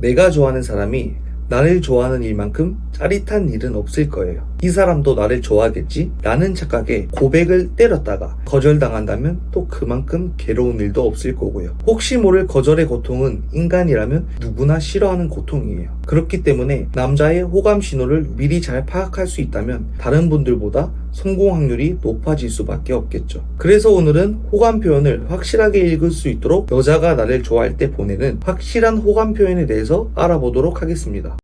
내가 좋아하는 사람이 나를 좋아하는 일만큼 짜릿한 일은 없을 거예요. 이 사람도 나를 좋아하겠지? 라는 착각에 고백을 때렸다가 거절당한다면 또 그만큼 괴로운 일도 없을 거고요. 혹시 모를 거절의 고통은 인간이라면 누구나 싫어하는 고통이에요. 그렇기 때문에 남자의 호감 신호를 미리 잘 파악할 수 있다면 다른 분들보다 성공 확률이 높아질 수밖에 없겠죠. 그래서 오늘은 호감 표현을 확실하게 읽을 수 있도록 여자가 나를 좋아할 때 보내는 확실한 호감 표현에 대해서 알아보도록 하겠습니다.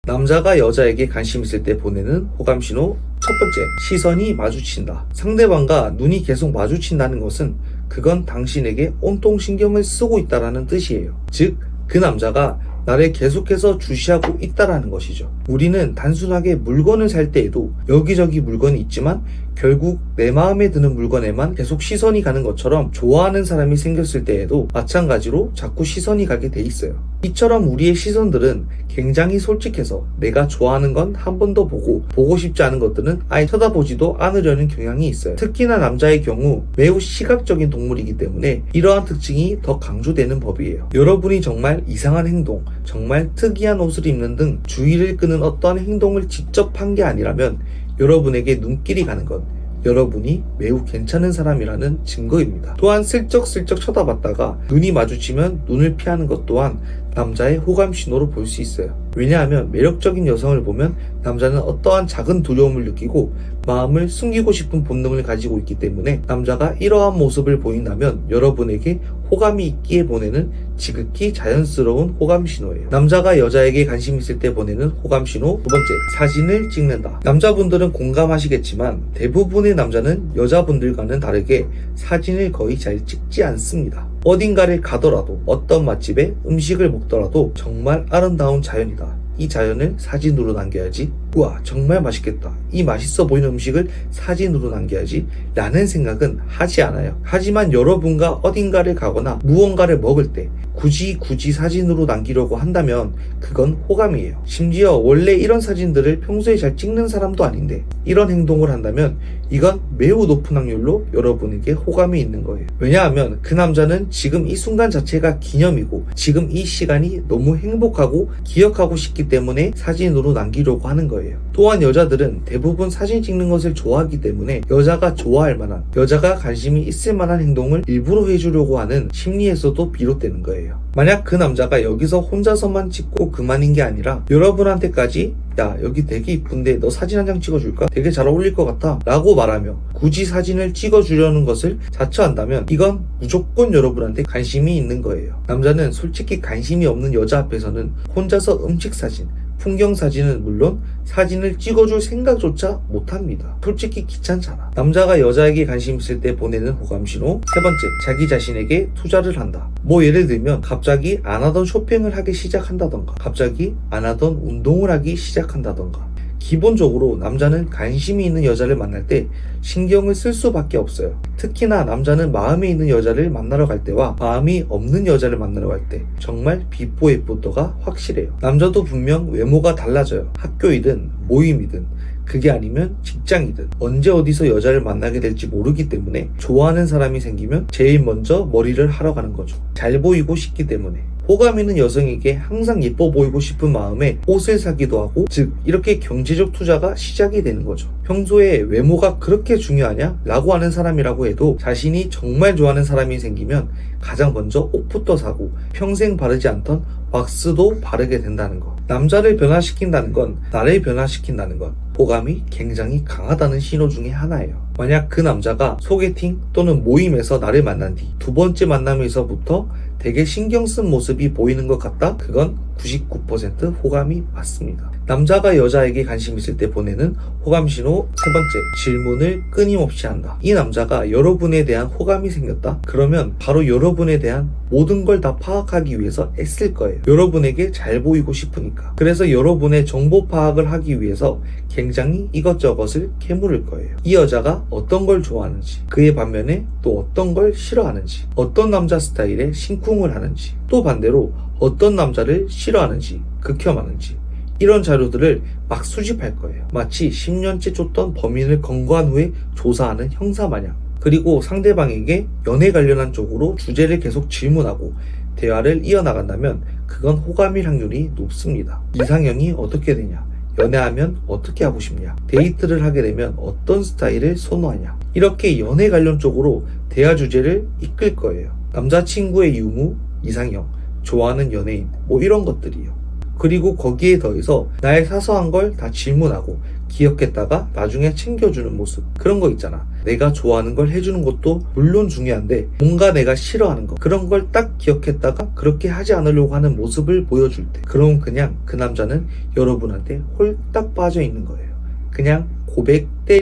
남자가 여자에게 관심 있을 때 보내는 호감 신호 첫 번째, 시선이 마주친다. 상대방과 눈이 계속 마주친다는 것은 그건 당신에게 온통 신경을 쓰고 있다는 뜻이에요. 즉, 그 남자가 나를 계속해서 주시하고 있다라는 것이죠. 우리는 단순하게 물건을 살 때에도 여기저기 물건이 있지만 결국 내 마음에 드는 물건에만 계속 시선이 가는 것처럼 좋아하는 사람이 생겼을 때에도 마찬가지로 자꾸 시선이 가게 돼 있어요. 이처럼 우리의 시선들은 굉장히 솔직해서 내가 좋아하는 건 한 번 더 보고 싶지 않은 것들은 아예 쳐다보지도 않으려는 경향이 있어요. 특히나 남자의 경우 매우 시각적인 동물이기 때문에 이러한 특징이 더 강조되는 법이에요. 여러분이 정말 이상한 행동, 정말 특이한 옷을 입는 등 주의를 끄는 어떠한 행동을 직접 한 게 아니라면 여러분에게 눈길이 가는 건 여러분이 매우 괜찮은 사람이라는 증거입니다. 또한 슬쩍슬쩍 쳐다봤다가 눈이 마주치면 눈을 피하는 것 또한 남자의 호감 신호로 볼 수 있어요. 왜냐하면 매력적인 여성을 보면 남자는 어떠한 작은 두려움을 느끼고 마음을 숨기고 싶은 본능을 가지고 있기 때문에 남자가 이러한 모습을 보인다면 여러분에게 호감이 있기에 보내는 지극히 자연스러운 호감 신호예요. 남자가 여자에게 관심 있을 때 보내는 호감 신호 두 번째, 사진을 찍는다. 남자분들은 공감하시겠지만 대부분의 남자는 여자분들과는 다르게 사진을 거의 잘 찍지 않습니다. 어딘가를 가더라도 어떤 맛집에 음식을 먹더라도 정말 아름다운 자연이다. 이 자연을 사진으로 남겨야지. 우와, 정말 맛있겠다. 이 맛있어 보이는 음식을 사진으로 남겨야지. 라는 생각은 하지 않아요. 하지만 여러분과 어딘가를 가거나 무언가를 먹을 때 굳이 사진으로 남기려고 한다면 그건 호감이에요. 심지어 원래 이런 사진들을 평소에 잘 찍는 사람도 아닌데 이런 행동을 한다면 이건 매우 높은 확률로 여러분에게 호감이 있는 거예요. 왜냐하면 그 남자는 지금 이 순간 자체가 기념이고 지금 이 시간이 너무 행복하고 기억하고 싶기 때문에 사진으로 남기려고 하는 거예요. 또한 여자들은 대부분 사진 찍는 것을 좋아하기 때문에 여자가 좋아할 만한, 여자가 관심이 있을 만한 행동을 일부러 해주려고 하는 심리에서도 비롯되는 거예요. 만약 그 남자가 여기서 혼자서만 찍고 그만인 게 아니라 여러분한테까지 야, 여기 되게 이쁜데 너 사진 한 장 찍어줄까? 되게 잘 어울릴 것 같아 라고 말하며 굳이 사진을 찍어주려는 것을 자처한다면 이건 무조건 여러분한테 관심이 있는 거예요. 남자는 솔직히 관심이 없는 여자 앞에서는 혼자서 음식 사진, 풍경 사진은 물론 사진을 찍어줄 생각조차 못합니다. 솔직히 귀찮잖아. 남자가 여자에게 관심 있을 때 보내는 호감 신호 세 번째, 자기 자신에게 투자를 한다. 뭐 예를 들면 갑자기 안 하던 쇼핑을 하기 시작한다던가 갑자기 안 하던 운동을 하기 시작한다던가 기본적으로 남자는 관심이 있는 여자를 만날 때 신경을 쓸 수밖에 없어요. 특히나 남자는 마음에 있는 여자를 만나러 갈 때와 마음이 없는 여자를 만나러 갈 때 정말 비포 애프터가 확실해요. 남자도 분명 외모가 달라져요. 학교이든 모임이든 그게 아니면 직장이든 언제 어디서 여자를 만나게 될지 모르기 때문에 좋아하는 사람이 생기면 제일 먼저 머리를 하러 가는 거죠. 잘 보이고 싶기 때문에. 호감 있는 여성에게 항상 예뻐 보이고 싶은 마음에 옷을 사기도 하고, 즉 이렇게 경제적 투자가 시작이 되는 거죠. 평소에 외모가 그렇게 중요하냐? 라고 하는 사람이라고 해도 자신이 정말 좋아하는 사람이 생기면 가장 먼저 옷부터 사고 평생 바르지 않던 왁스도 바르게 된다는 것. 남자를 변화시킨다는 건, 나를 변화시킨다는 건 호감이 굉장히 강하다는 신호 중에 하나예요. 만약 그 남자가 소개팅 또는 모임에서 나를 만난 뒤 두 번째 만남에서부터 되게 신경 쓴 모습이 보이는 것 같다? 그건 99% 호감이 맞습니다. 남자가 여자에게 관심 있을 때 보내는 호감 신호 세 번째, 질문을 끊임없이 한다. 이 남자가 여러분에 대한 호감이 생겼다? 그러면 바로 여러분에 대한 모든 걸 다 파악하기 위해서 애쓸 거예요. 여러분에게 잘 보이고 싶으니까. 그래서 여러분의 정보 파악을 하기 위해서 굉장히 이것저것을 캐물을 거예요. 이 여자가 어떤 걸 좋아하는지, 그의 반면에 또 어떤 걸 싫어하는지, 어떤 남자 스타일에 심쿵을 하는지, 또 반대로 어떤 남자를 싫어하는지, 극혐하는지, 이런 자료들을 막 수집할 거예요. 마치 10년째 쫓던 범인을 검거한 후에 조사하는 형사 마냥. 그리고 상대방에게 연애 관련한 쪽으로 주제를 계속 질문하고 대화를 이어나간다면 그건 호감일 확률이 높습니다. 이상형이 어떻게 되냐? 연애하면 어떻게 하고 싶냐? 데이트를 하게 되면 어떤 스타일을 선호하냐? 이렇게 연애 관련 쪽으로 대화 주제를 이끌 거예요. 남자친구의 유무, 이상형, 좋아하는 연예인, 뭐 이런 것들이요. 그리고 거기에 더해서 나의 사소한 걸 다 질문하고 기억했다가 나중에 챙겨주는 모습, 그런 거 있잖아. 내가 좋아하는 걸 해주는 것도 물론 중요한데 뭔가 내가 싫어하는 거, 그런 걸 딱 기억했다가 그렇게 하지 않으려고 하는 모습을 보여줄 때, 그럼 그냥 그 남자는 여러분한테 홀딱 빠져 있는 거예요. 그냥 고백 때.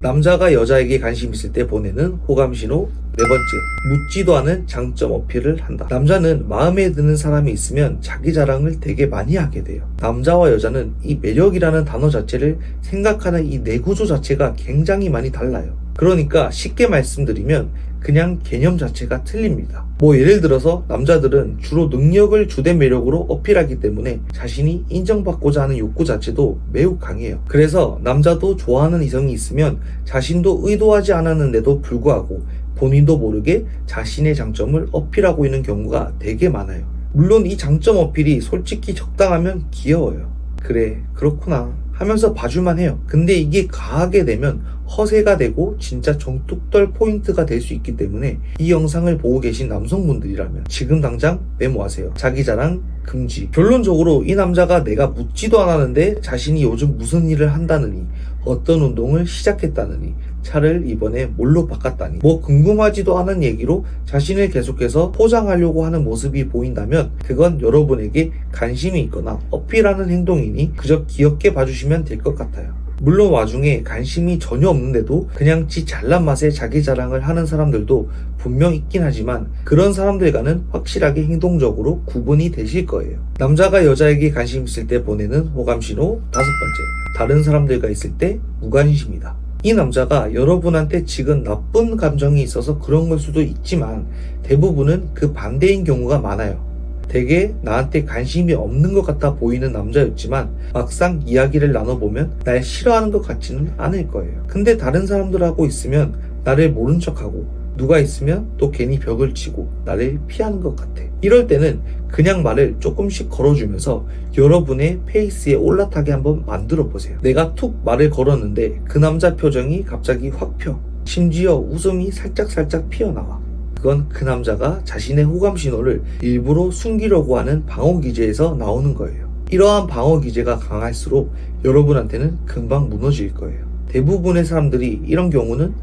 남자가 여자에게 관심 있을 때 보내는 호감신호. 네 번째, 묻지도 않은 장점 어필을 한다. 남자는 마음에 드는 사람이 있으면 자기 자랑을 되게 많이 하게 돼요. 남자와 여자는 이 매력이라는 단어 자체를 생각하는 이 뇌구조 자체가 굉장히 많이 달라요. 그러니까 쉽게 말씀드리면 그냥 개념 자체가 틀립니다. 뭐 예를 들어서 남자들은 주로 능력을 주된 매력으로 어필하기 때문에 자신이 인정받고자 하는 욕구 자체도 매우 강해요. 그래서 남자도 좋아하는 이성이 있으면 자신도 의도하지 않았는데도 불구하고 본인도 모르게 자신의 장점을 어필하고 있는 경우가 되게 많아요. 물론 이 장점 어필이 솔직히 적당하면 귀여워요. 그래, 그렇구나 하면서 봐줄만 해요. 근데 이게 가하게 되면 허세가 되고 진짜 정뚝떨 포인트가 될 수 있기 때문에 이 영상을 보고 계신 남성분들이라면 지금 당장 메모하세요. 자기 자랑 금지. 결론적으로 이 남자가 내가 묻지도 않았는데 자신이 요즘 무슨 일을 한다느니, 어떤 운동을 시작했다느니, 차를 이번에 뭘로 바꿨다니, 뭐 궁금하지도 않은 얘기로 자신을 계속해서 포장하려고 하는 모습이 보인다면 그건 여러분에게 관심이 있거나 어필하는 행동이니 그저 기억해 봐주시면 될 것 같아요. 물론 와중에 관심이 전혀 없는데도 그냥 지 잘난 맛에 자기 자랑을 하는 사람들도 분명 있긴 하지만 그런 사람들과는 확실하게 행동적으로 구분이 되실 거예요. 남자가 여자에게 관심 있을 때 보내는 호감신호. 다섯 번째, 다른 사람들과 있을 때 무관심이다. 이 남자가 여러분한테 지금 나쁜 감정이 있어서 그런 걸 수도 있지만 대부분은 그 반대인 경우가 많아요. 되게 나한테 관심이 없는 것 같아 보이는 남자였지만 막상 이야기를 나눠보면 날 싫어하는 것 같지는 않을 거예요. 근데 다른 사람들하고 있으면 나를 모른 척하고, 누가 있으면 또 괜히 벽을 치고 나를 피하는 것 같아. 이럴 때는 그냥 말을 조금씩 걸어주면서 여러분의 페이스에 올라타게 한번 만들어 보세요. 내가 툭 말을 걸었는데 그 남자 표정이 갑자기 확 펴. 심지어 웃음이 살짝 피어나와. 그건 그 남자가 자신의 호감 신호를 일부러 숨기려고 하는 방어 기제에서 나오는 거예요. 이러한 방어 기제가 강할수록 여러분한테는 금방 무너질 거예요. 대부분의 사람들이 이런 경우는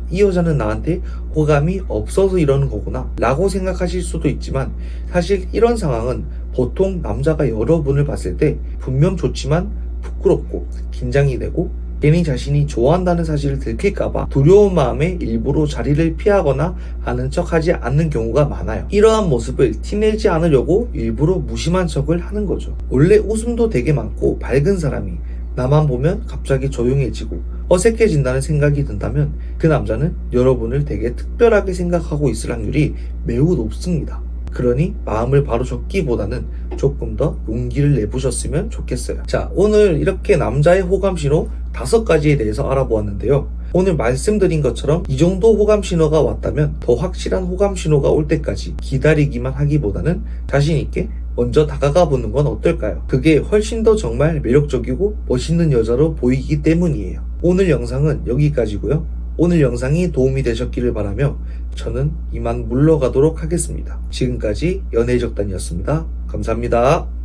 이 여자는 나한테 호감이 없어서 이러는 거구나 라고 생각하실 수도 있지만 사실 이런 상황은 보통 남자가 여러분을 봤을 때 분명 좋지만 부끄럽고 긴장이 되고 괜히 자신이 좋아한다는 사실을 들킬까봐 두려운 마음에 일부러 자리를 피하거나 아는 척하지 않는 경우가 많아요. 이러한 모습을 티내지 않으려고 일부러 무심한 척을 하는 거죠. 원래 웃음도 되게 많고 밝은 사람이 나만 보면 갑자기 조용해지고 어색해진다는 생각이 든다면 그 남자는 여러분을 되게 특별하게 생각하고 있을 확률이 매우 높습니다. 그러니 마음을 바로 접기보다는 조금 더 용기를 내보셨으면 좋겠어요. 자, 오늘 이렇게 남자의 호감신호 5가지에 대해서 알아보았는데요. 오늘 말씀드린 것처럼 이 정도 호감신호가 왔다면 더 확실한 호감신호가 올 때까지 기다리기만 하기보다는 자신있게 먼저 다가가 보는 건 어떨까요? 그게 훨씬 더 정말 매력적이고 멋있는 여자로 보이기 때문이에요. 오늘 영상은 여기까지고요. 오늘 영상이 도움이 되셨기를 바라며 저는 이만 물러가도록 하겠습니다. 지금까지 연애적단이었습니다. 감사합니다.